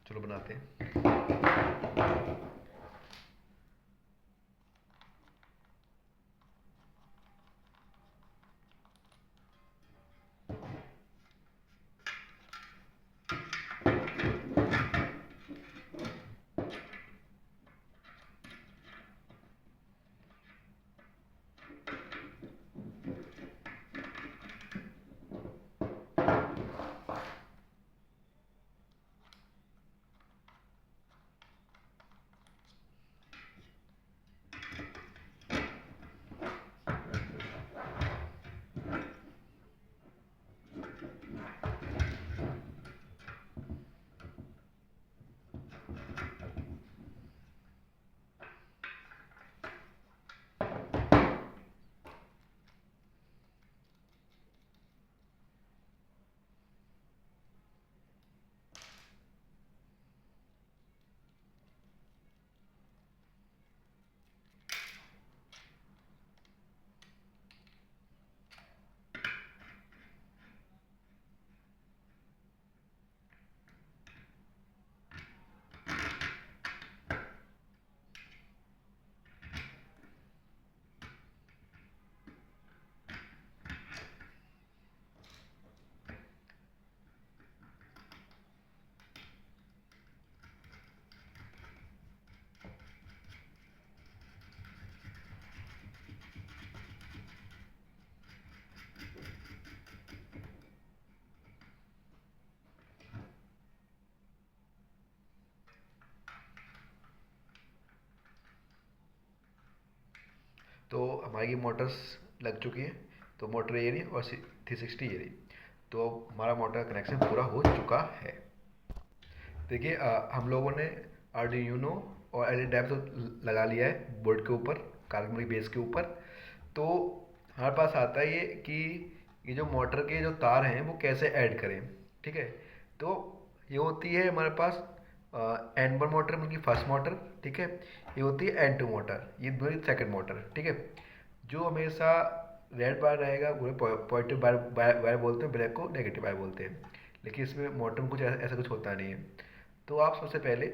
चलो बनाते हैं। तो हमारी मोटर्स लग चुकी है। तो मोटर ये रही और 360 ये रही। तो हमारा मोटर कनेक्शन पूरा हो चुका है। देखिए हम लोगों ने आर्डिनो और एल टैप तो लगा लिया है बोर्ड के ऊपर, कार्बन बेस के ऊपर। तो हमारे पास आता है ये कि ये जो मोटर के जो तार हैं वो कैसे ऐड करें। ठीक है। तो ये होती है हमारे पास एन वन मोटर, मतलब कि फर्स्ट मोटर। ठीक है। ये होती है एन टू मोटर, ये मेरी सेकंड मोटर। ठीक है। जो हमेशा रेड बार रहेगा वो पॉजिटिव बार वायर बोलते हैं, ब्लैक को नेगेटिव बार बोलते हैं। लेकिन इसमें मोटर में कुछ ऐसा कुछ होता नहीं है। तो आप सबसे पहले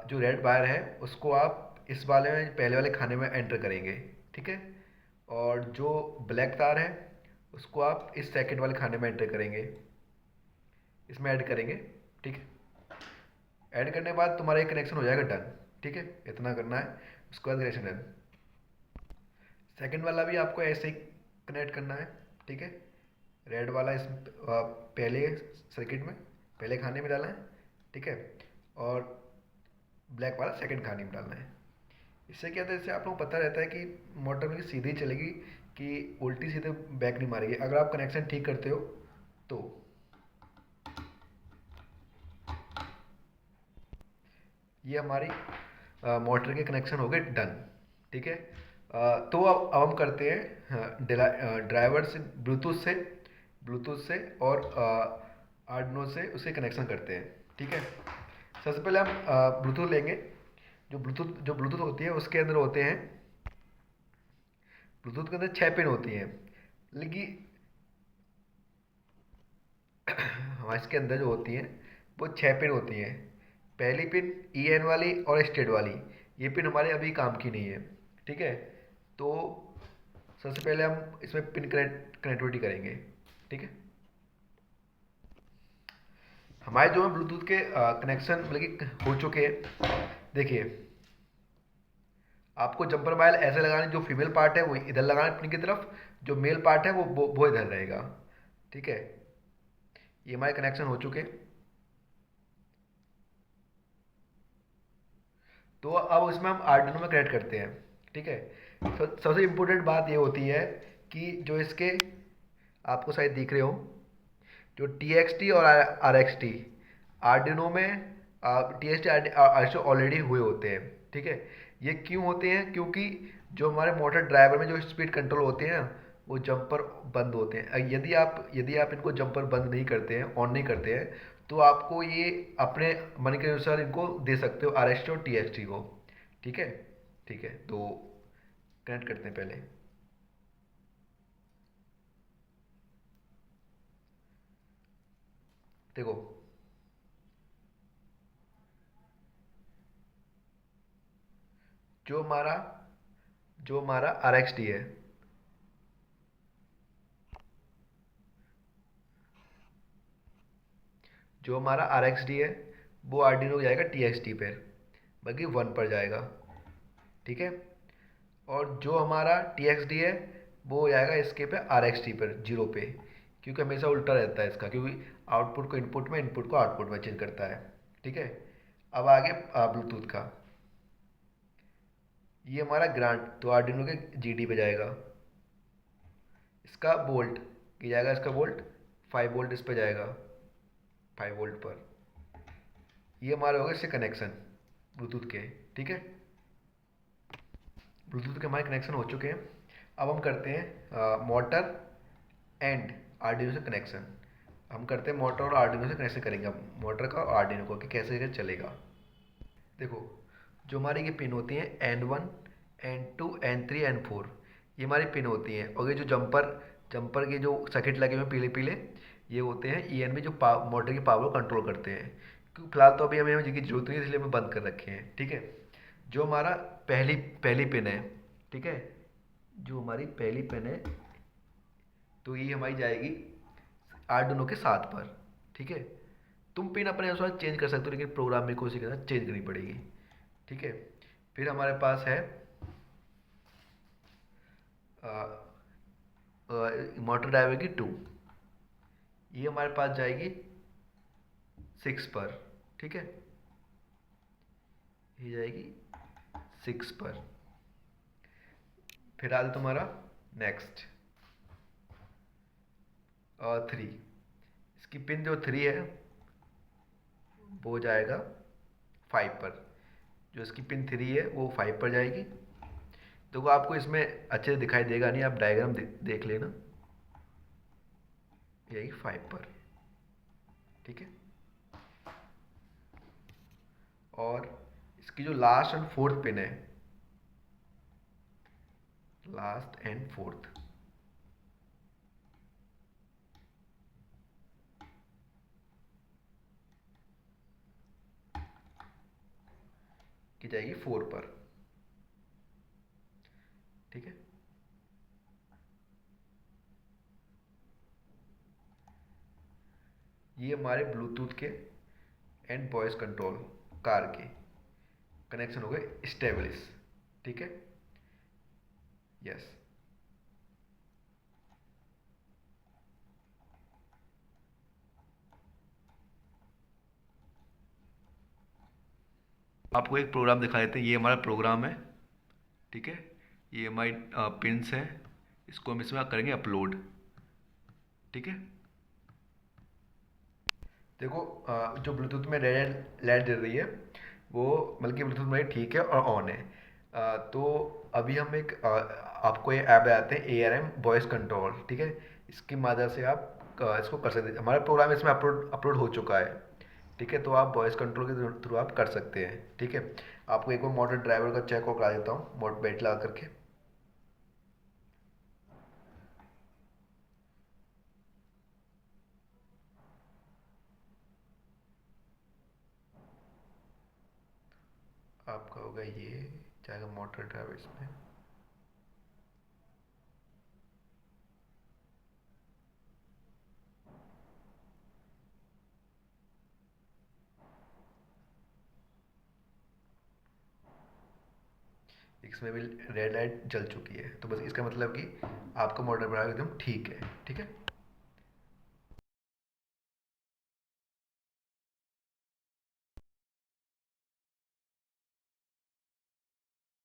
जो रेड वायर है उसको आप इस वाले में, पहले वाले खाने में एंटर करेंगे। ठीक है। और जो ब्लैक तार है उसको आप इस सेकंड वाले खाने में एंटर करेंगे, इसमें ऐड करेंगे। ठीक है। ऐड करने के बाद तुम्हारा एक कनेक्शन हो जाएगा डन। ठीक है। इतना करना है, उसके बाद कनेक्शन डन। सेकंड वाला भी आपको ऐसे ही कनेक्ट करना है। ठीक है। रेड वाला इस पहले सर्किट में, पहले खाने में डालना है। ठीक है। और ब्लैक वाला सेकंड खाने में डालना है। इससे क्या होता है, इससे आप लोगों को पता रहता है कि मोटर में सीधी चलेगी कि उल्टी सीधे बैक नहीं मारेगी, अगर आप कनेक्शन ठीक करते हो तो। ये हमारी मोटर के कनेक्शन हो गए डन। ठीक है। तो अब हम करते हैं ड्राइवर से ब्लूटूथ से और आर्डिनो से उसे कनेक्शन करते हैं। ठीक है। सबसे पहले हम ब्लूटूथ लेंगे। जो ब्लूटूथ होती है उसके अंदर होते हैं, ब्लूटूथ के अंदर 6 पिन होती हैं। लेकिन हमारे इसके अंदर जो होती हैं वो 6 पिन होती हैं। पहली पिन ई एन वाली और स्टेट वाली, ये पिन हमारे अभी काम की नहीं है। ठीक है। तो सबसे पहले हम इसमें पिन कनेक्टिविटी करेंगे। ठीक है। हमारे जो है ब्लूटूथ के कनेक्शन मतलब कि हो चुके हैं। देखिए, आपको जंपर वायर ऐसे लगाने, जो फीमेल पार्ट है वो इधर लगाना है पिन की तरफ, जो मेल पार्ट है वो इधर रहेगा। ठीक है। ये हमारे कनेक्शन हो चुके हैं। तो अब उसमें हम आर्डिनो में कनेक्ट करते हैं। ठीक है। सबसे इम्पोर्टेंट बात ये होती है कि जो इसके, आपको शायद दिख रहे हो, जो टी एक्स टी और आर एक्स टी आर्डिनो में, टी एक्स टी ऑलरेडी हुए होते हैं। ठीक है। ये क्यों होते हैं? क्योंकि जो हमारे मोटर ड्राइवर में जो स्पीड कंट्रोल होते हैं ना, वो जंपर बंद होते हैं। यदि आप इनको जंपर बंद नहीं करते हैं, ऑन नहीं करते हैं, तो आपको ये अपने मन के अनुसार इनको दे सकते हो, आर एस टी और टी एक्स टी को। ठीक है। ठीक है। तो कनेक्ट करते हैं पहले। देखो, जो हमारा जो हमारा आर एक्स डी है, जो हमारा आर एक्स डी है वो आर्डिनो हो जाएगा टी एक्स डी पर, बल्कि 1 पर जाएगा। ठीक है। और जो हमारा टी एक्स डी है वो हो जाएगा इसके पे आर एक्स डी पर 0 पे, क्योंकि हमेशा उल्टा रहता है इसका, क्योंकि आउटपुट को इनपुट में, इनपुट को आउटपुट में चेंज करता है। ठीक है। अब आगे ब्लूटूथ का, ये हमारा ग्रांट तो आर्डिनो के जी डी पे जाएगा। इसका वोल्ट, ये जाएगा इसका वोल्ट 5 वोल्ट इस पे जाएगा, 5 वोल्ट पर। ये हमारे हो गए इससे कनेक्शन ब्लूटूथ के। ठीक है। ब्लूटूथ के हमारे कनेक्शन हो चुके हैं। अब हम करते हैं मोटर एंड आर्डिनो से कनेक्शन। हम करते हैं मोटर और आर्डिनो से कनेक्शन करेंगे, अब मोटर का और आर्डिनो को, कि कैसे कैसे चलेगा। देखो, जो हमारी ये पिन होती हैं N1 N2 N3 N4, ये हमारी पिन होती हैं। और ये जो जंपर के जो सर्किट लगे हुए हैं पीले पीले, ये होते हैं ENB, जो मोटर की पावर को कंट्रोल करते हैं। क्योंकि फिलहाल तो अभी हमें जिनकी जरूरत नहीं है, इसलिए हमें बंद कर रखे हैं। ठीक है। जो हमारा पहली पहली पिन है, ठीक है, जो हमारी पहली पिन है, तो ये हमारी जाएगी आर्डिनो के 7 पर। ठीक है। तुम पिन अपने अनुसार चेंज कर सकते हो, लेकिन प्रोग्राम में कोशिश करना चेंज करनी पड़ेगी। ठीक है। फिर हमारे पास है मोटर ड्राइवर की 2, ये हमारे पास जाएगी 6 पर। ठीक है। ये जाएगी 6 पर। फिर आता तुम्हारा नेक्स्ट 3, इसकी पिन जो 3 है वो जाएगा 5 पर। जो इसकी पिन 3 है वो 5 पर जाएगी। देखो, आपको इसमें अच्छे से दिखाई देगा नहीं, आप डायग्राम देख लेना। यही 5 पर। ठीक है। और इसकी जो लास्ट एंड फोर्थ पिन है, लास्ट एंड फोर्थ, की जाएगी 4 पर। ठीक है। ये हमारे ब्लूटूथ के एंड वॉइस कंट्रोल कार के कनेक्शन हो गए स्टेबलिश। ठीक है। यस। आपको एक प्रोग्राम दिखा देते हैं, ये हमारा प्रोग्राम है। ठीक है। ये हमारी पिन्स हैं, इसको हम इसमें करेंगे अपलोड। ठीक है। देखो, जो ब्लूटूथ में रेड लाइट जल रही है वो बल्कि ब्लूटूथ में ठीक है और ऑन है। तो अभी हम आपको ये ऐप आते हैं ARM वॉइस कंट्रोल। ठीक है। इसकी मदद से आप इसको कर सकते हैं। हमारा प्रोग्राम इसमें अपलोड अपलोड हो चुका है। ठीक है। तो आप वॉइस कंट्रोल के थ्रू आप कर सकते हैं। ठीक है। आपको एक बार मोटर ड्राइवर का चेक और करा देता हूँ, मोटर बेल्ट लगा करके। आपका होगा ये जाएगा मोटर ड्राइवर इसमें। इसमें भी रेड लाइट जल चुकी है, तो बस इसका मतलब कि आपका मोटर ड्राइवर एकदम ठीक है। ठीक है।